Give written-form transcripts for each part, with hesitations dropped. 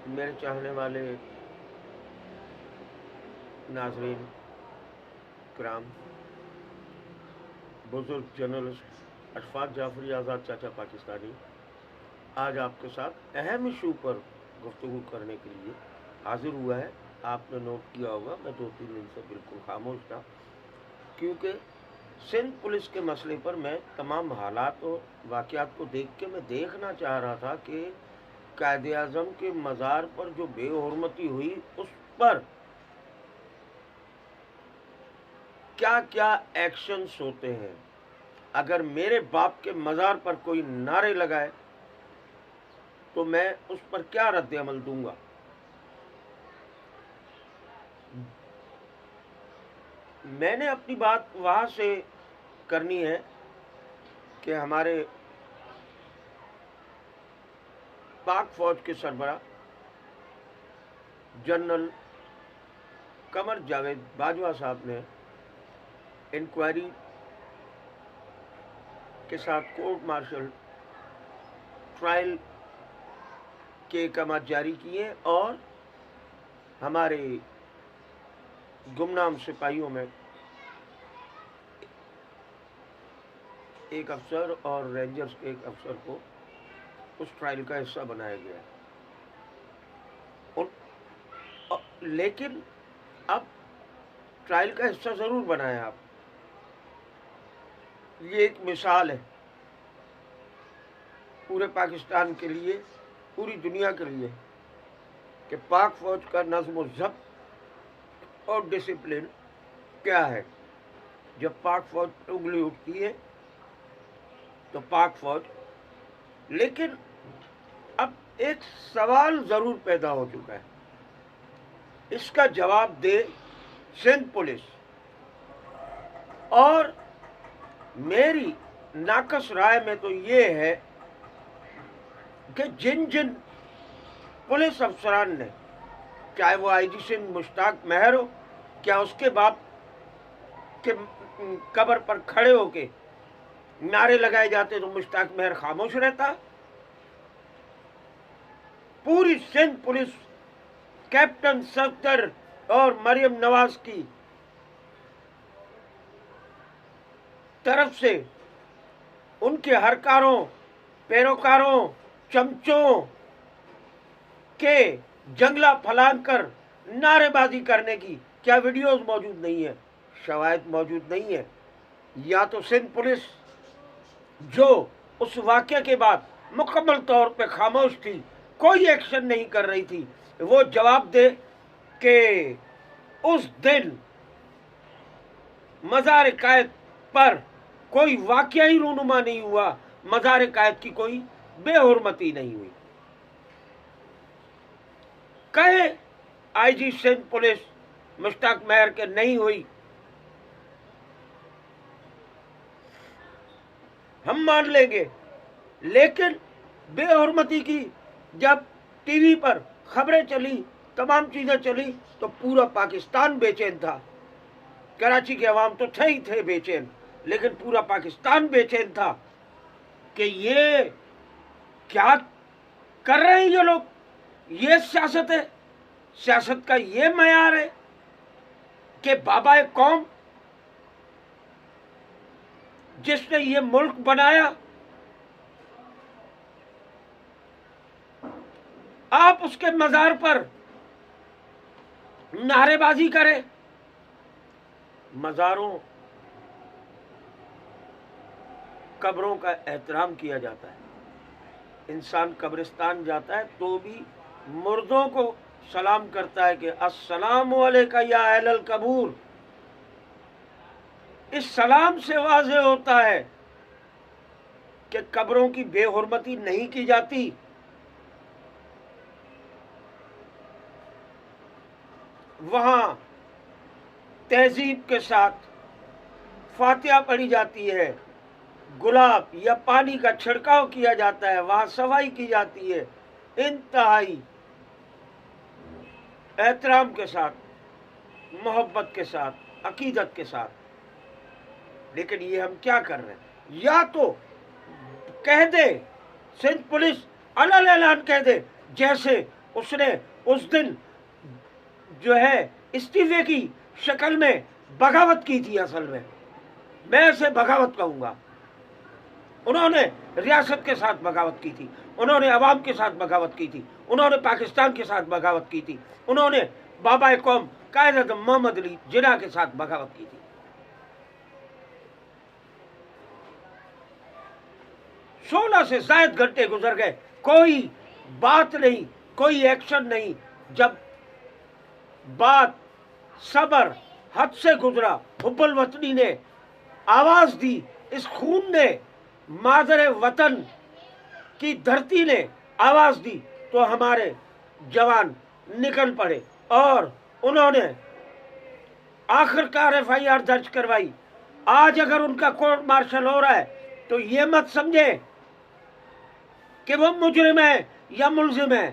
میرے چاہنے والے ناظرین کرام، بزرگ جرنلسٹ اشفاق جعفری آزاد چاچا پاکستانی آج آپ کے ساتھ اہم ایشو پر گفتگو کرنے کے لیے حاضر ہوا ہے۔ آپ نے نوٹ کیا ہوگا میں 2-3 دن سے بالکل خاموش تھا، کیونکہ سندھ پولیس کے مسئلے پر میں تمام حالات اور واقعات کو دیکھ کے میں دیکھنا چاہ رہا تھا کہ قائد اعظم کے مزار پر جو بے حرمتی ہوئی اس پر کیا کیا ایکشنز ہوتے ہیں۔ اگر میرے باپ کے مزار پر کوئی نعرے لگائے تو میں اس پر کیا رد عمل دوں گا۔ میں نے اپنی بات وہاں سے کرنی ہے کہ ہمارے پاک فوج کے سربراہ جنرل قمر جاوید باجوہ صاحب نے انکوائری کے ساتھ کورٹ مارشل ٹرائل کے احکامات جاری کیے اور ہمارے گمنام سپاہیوں میں ایک افسر اور رینجرز کے ایک افسر کو اس ٹرائل کا حصہ بنایا گیا ہے۔ لیکن اب ٹرائل کا حصہ ضرور بنایا آپ، یہ ایک مثال ہے پورے پاکستان کے لیے، پوری دنیا کے لیے، کہ پاک فوج کا نظم و ضبط اور ڈسپلن کیا ہے۔ جب پاک فوج پر انگلی اٹھتی ہے تو پاک فوج، لیکن اب ایک سوال ضرور پیدا ہو چکا ہے، اس کا جواب دے سندھ پولیس۔ اور میری ناقص رائے میں تو یہ ہے کہ جن پولیس افسران نے، چاہے وہ آئی جی سندھ مشتاق مہر ہو، کیا اس کے باپ کے قبر پر کھڑے ہو کے نعرے لگائے جاتے تو مشتاق مہر خاموش رہتا؟ پوری سندھ پولیس کیپٹن صفدر اور مریم نواز کی طرف سے ان کے ہرکاروں، پیروکاروں، چمچوں کے جنگلہ پھلانگ کر نعرے بازی کرنے کی کیا ویڈیوز موجود نہیں ہیں، شواہد موجود نہیں ہیں؟ یا تو سندھ پولیس جو اس واقعے کے بعد مکمل طور پہ خاموش تھی، کوئی ایکشن نہیں کر رہی تھی، وہ جواب دے کہ اس دن مزار قائد پر کوئی واقعہ ہی رونما نہیں ہوا، مزار قائد کی کوئی بے حرمتی نہیں ہوئی۔ کہے آئی جی سندھ پولیس مشتاق مہر کے نہیں ہوئی، ہم مان لیں گے، لیکن بے حرمتی کی جب ٹی وی پر خبریں چلی، تمام چیزیں چلی، تو پورا پاکستان بے چین تھا۔ کراچی کے عوام تو تھے ہی تھے بے چین، لیکن پورا پاکستان بے چین تھا کہ یہ کیا کر رہے ہیں یہ لوگ، یہ سیاست ہے، سیاست کا یہ معیار ہے کہ بابا قوم جس نے یہ ملک بنایا، آپ اس کے مزار پر نعرے بازی کریں۔ مزاروں، قبروں کا احترام کیا جاتا ہے، انسان قبرستان جاتا ہے تو بھی مردوں کو سلام کرتا ہے کہ السلام علیکم یا اہل القبور۔ اس سلام سے واضح ہوتا ہے کہ قبروں کی بے حرمتی نہیں کی جاتی۔ وہاں تہذیب کے ساتھ فاتحہ پڑھی جاتی ہے، گلاب یا پانی کا چھڑکاؤ کیا جاتا ہے، وہاں صفائی کی جاتی ہے، انتہائی احترام کے ساتھ، محبت کے ساتھ، عقیدت کے ساتھ۔ لیکن یہ ہم کیا کر رہے ہیں؟ یا تو کہہ دے سندھ پولیس علل اعلان کہہ دے، جیسے اس نے اس دن جو ہے استعفے کی شکل میں بغاوت کی تھی. اصل میں اسے بغاوت کہوں گا. انہوں نے ریاست کے ساتھ بغاوت کی تھی, انہوں نے عوام کے ساتھ بغاوت کی تھی, انہوں نے پاکستان کے ساتھ بغاوت کی تھی, انہوں نے بابا قوم قائد اعظم محمد علی جناح کے ساتھ بغاوت کی تھی. 16 سے زائد گھنٹے گزر گئے, کوئی بات نہیں, کوئی ایکشن نہیں. جب بات صبر حد سے گزرا, حب الوطنی نے آواز دی, اس خون نے مادر وطن کی دھرتی نے آواز دی, تو ہمارے جوان نکل پڑے اور انہوں نے آخر کار FIR درج کروائی. آج اگر ان کا کورٹ مارشل ہو رہا ہے تو یہ مت سمجھے کہ وہ مجرم ہے یا ملزم ہے,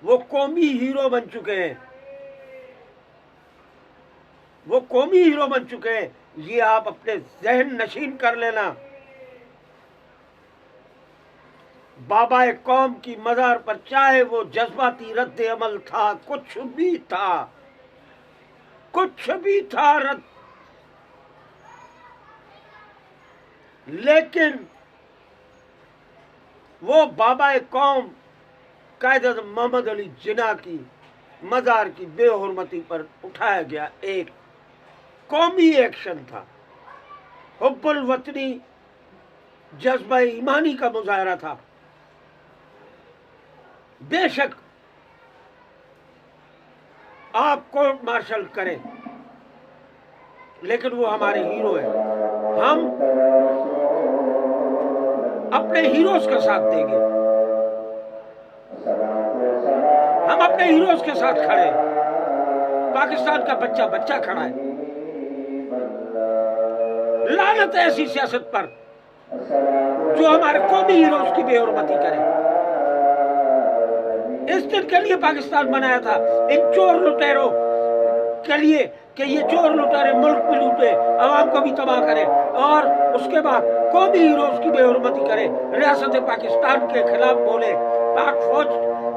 وہ قومی ہیرو بن چکے ہیں, وہ قومی ہیرو بن چکے ہیں. یہ آپ اپنے ذہن نشین کر لینا. بابا قوم کی مزار پر چاہے وہ جذباتی رد عمل تھا, کچھ بھی تھا, کچھ بھی تھا رد, لیکن وہ بابا قوم قائد اعظم محمد علی جناح کی مزار کی بے حرمتی پر اٹھایا گیا ایک قومی ایکشن تھا. حب الوطنی جذبہ ایمانی کا مظاہرہ تھا. بے شک آپ کورٹ مارشل کریں, لیکن وہ ہمارے ہیرو ہیں. ہم اپنے ہیروز کا ساتھ دیں گے, ہم اپنے ہیروز کے ساتھ کھڑے ہیں. پاکستان کا بچہ بچہ کھڑا ہے. لعنت ہے ایسی سیاست پر جو ہمارے قومی ہیروز کی بے حرمتی کرے. اس دن کے لیے پاکستان بنایا تھا, ان چور لٹیروں کے لیے کہ یہ چور لٹیرے ملک میں لوٹے, عوام کو بھی تباہ کرے, اور اس کے بعد قومی ہیروز کی بے حرمتی کرے, ریاست پاکستان کے خلاف بولے, پاک فوج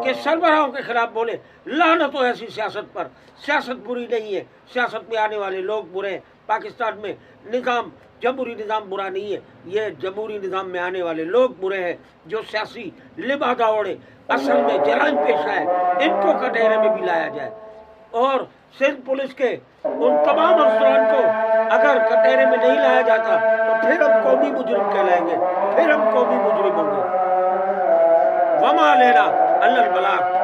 کے سربراہوں کے خلاف بولے. لعنت ہو ایسی سیاست پر. سیاست بری نہیں ہے, سیاست میں آنے والے لوگ برے ہیں. پاکستان میں نظام جمہوری نظام برا نہیں ہے, یہ جمہوری نظام میں آنے والے لوگ برے ہیں جو سیاسی لبادہ اوڑے اصل میں جرائم پیشہ ہے. ان کو کٹہرے میں بھی لایا جائے, اور سندھ پولیس کے ان تمام افسران کو اگر کٹہرے میں نہیں لایا جاتا تو پھر ہم قومی مجرم کہلائیں گے, پھر ہم قومی مجرم ہوں گے. وما لینا الا البلاغ.